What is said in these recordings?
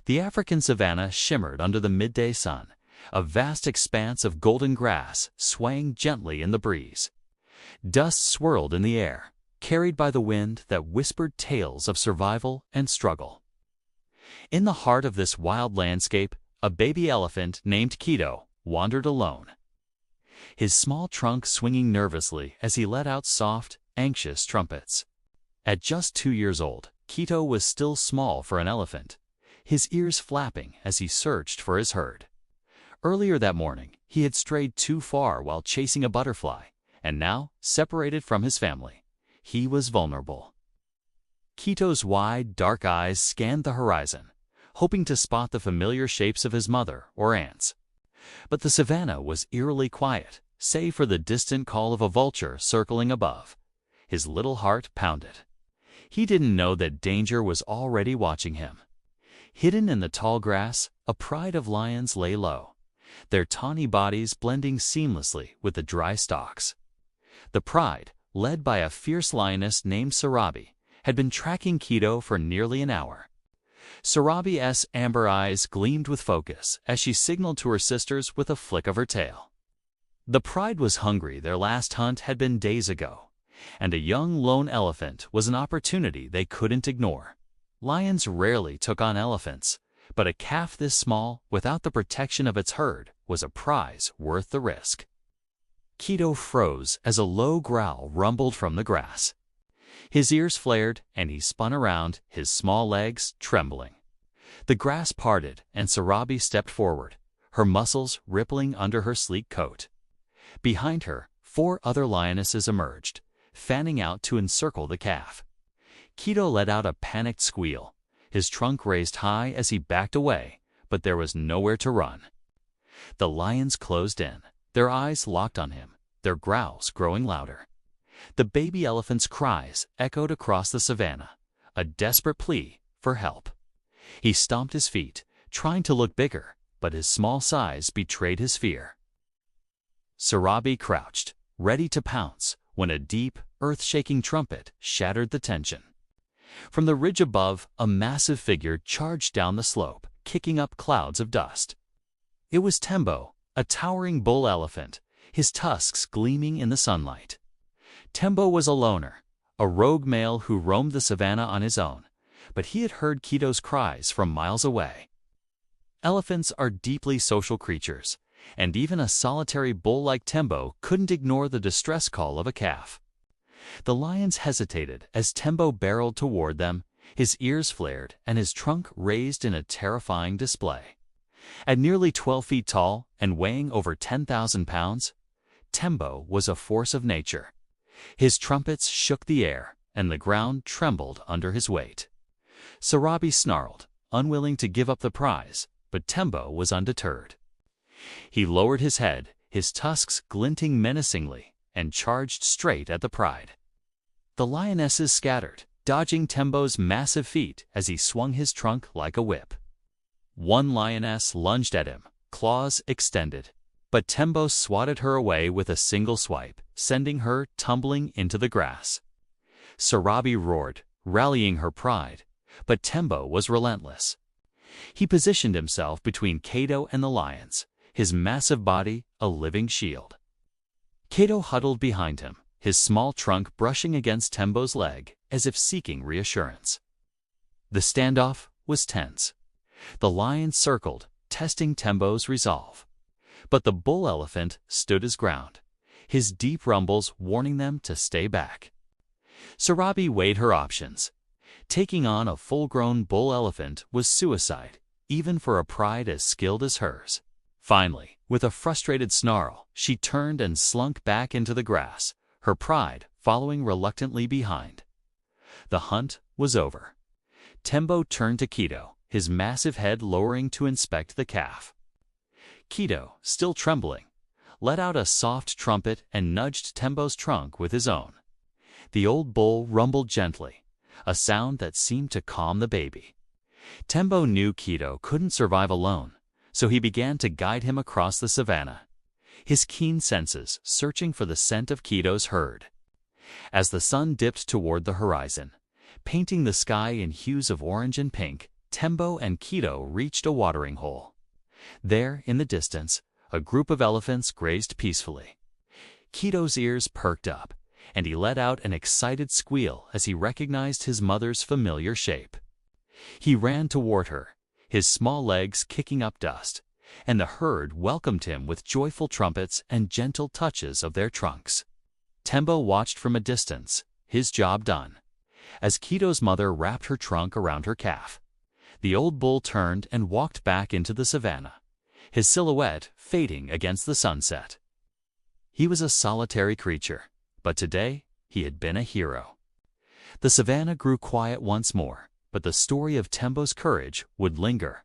The African savanna shimmered under the midday sun, a vast expanse of golden grass swaying gently in the breeze. Dust swirled in the air, carried by the wind that whispered tales of survival and struggle. In the heart of this wild landscape, a baby elephant named Keto wandered alone, his small trunk swinging nervously as he let out soft, anxious trumpets. At just 2 years old, Keto was still small for an elephant, his ears flapping as he searched for his herd. Earlier that morning, he had strayed too far while chasing a butterfly, and now, separated from his family, he was vulnerable. Keto's wide, dark eyes scanned the horizon, hoping to spot the familiar shapes of his mother or aunts. But the savanna was eerily quiet, save for the distant call of a vulture circling above. His little heart pounded. He didn't know that danger was already watching him. Hidden in the tall grass, a pride of lions lay low, their tawny bodies blending seamlessly with the dry stalks. The pride, led by a fierce lioness named Sarabi, had been tracking Keto for nearly an hour. Sarabi's amber eyes gleamed with focus as she signaled to her sisters with a flick of her tail. The pride was hungry. Their last hunt had been days ago, and a young lone elephant was an opportunity they couldn't ignore. Lions rarely took on elephants, but a calf this small, without the protection of its herd, was a prize worth the risk. Keto froze as a low growl rumbled from the grass. His ears flared, and he spun around, his small legs trembling. The grass parted, and Sarabi stepped forward, her muscles rippling under her sleek coat. Behind her, 4 other lionesses emerged, fanning out to encircle the calf. Keto let out a panicked squeal, his trunk raised high as he backed away, but there was nowhere to run. The lions closed in, their eyes locked on him, their growls growing louder. The baby elephant's cries echoed across the savanna, a desperate plea for help. He stomped his feet, trying to look bigger, but his small size betrayed his fear. Sarabi crouched, ready to pounce, when a deep, earth-shaking trumpet shattered the tension. From the ridge above, a massive figure charged down the slope, kicking up clouds of dust. It was Tembo, a towering bull elephant, his tusks gleaming in the sunlight. Tembo was a loner, a rogue male who roamed the savanna on his own, but he had heard Keto's cries from miles away. Elephants are deeply social creatures, and even a solitary bull like Tembo couldn't ignore the distress call of a calf. The lions hesitated as Tembo barreled toward them, his ears flared and his trunk raised in a terrifying display. At nearly 12 feet tall and weighing over 10,000 pounds, Tembo was a force of nature. His trumpets shook the air, and the ground trembled under his weight. Sarabi snarled, unwilling to give up the prize, but Tembo was undeterred. He lowered his head, his tusks glinting menacingly, and charged straight at the pride. The lionesses scattered, dodging Tembo's massive feet as he swung his trunk like a whip. One lioness lunged at him, claws extended, but Tembo swatted her away with a single swipe, sending her tumbling into the grass. Sarabi roared, rallying her pride, but Tembo was relentless. He positioned himself between Keto and the lions, his massive body a living shield. Keto huddled behind him, his small trunk brushing against Tembo's leg as if seeking reassurance. The standoff was tense. The lions circled, testing Tembo's resolve. But the bull elephant stood his ground, his deep rumbles warning them to stay back. Sarabi weighed her options. Taking on a full-grown bull elephant was suicide, even for a pride as skilled as hers. Finally, with a frustrated snarl, she turned and slunk back into the grass, her pride following reluctantly behind. The hunt was over. Tembo turned to Keto, his massive head lowering to inspect the calf. Keto, still trembling, let out a soft trumpet and nudged Tembo's trunk with his own. The old bull rumbled gently, a sound that seemed to calm the baby. Tembo knew Keto couldn't survive alone, so he began to guide him across the savanna, his keen senses searching for the scent of Keto's herd. As the sun dipped toward the horizon, painting the sky in hues of orange and pink, Tembo and Keto reached a watering hole. There, in the distance, a group of elephants grazed peacefully. Keto's ears perked up, and he let out an excited squeal as he recognized his mother's familiar shape. He ran toward her, his small legs kicking up dust, and the herd welcomed him with joyful trumpets and gentle touches of their trunks. Tembo watched from a distance, his job done, as Keto's mother wrapped her trunk around her calf. The old bull turned and walked back into the savannah, his silhouette fading against the sunset. He was a solitary creature, but today he had been a hero. The savannah grew quiet once more, but the story of Tembo's courage would linger.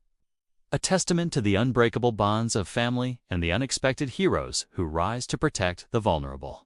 A testament to the unbreakable bonds of family and the unexpected heroes who rise to protect the vulnerable.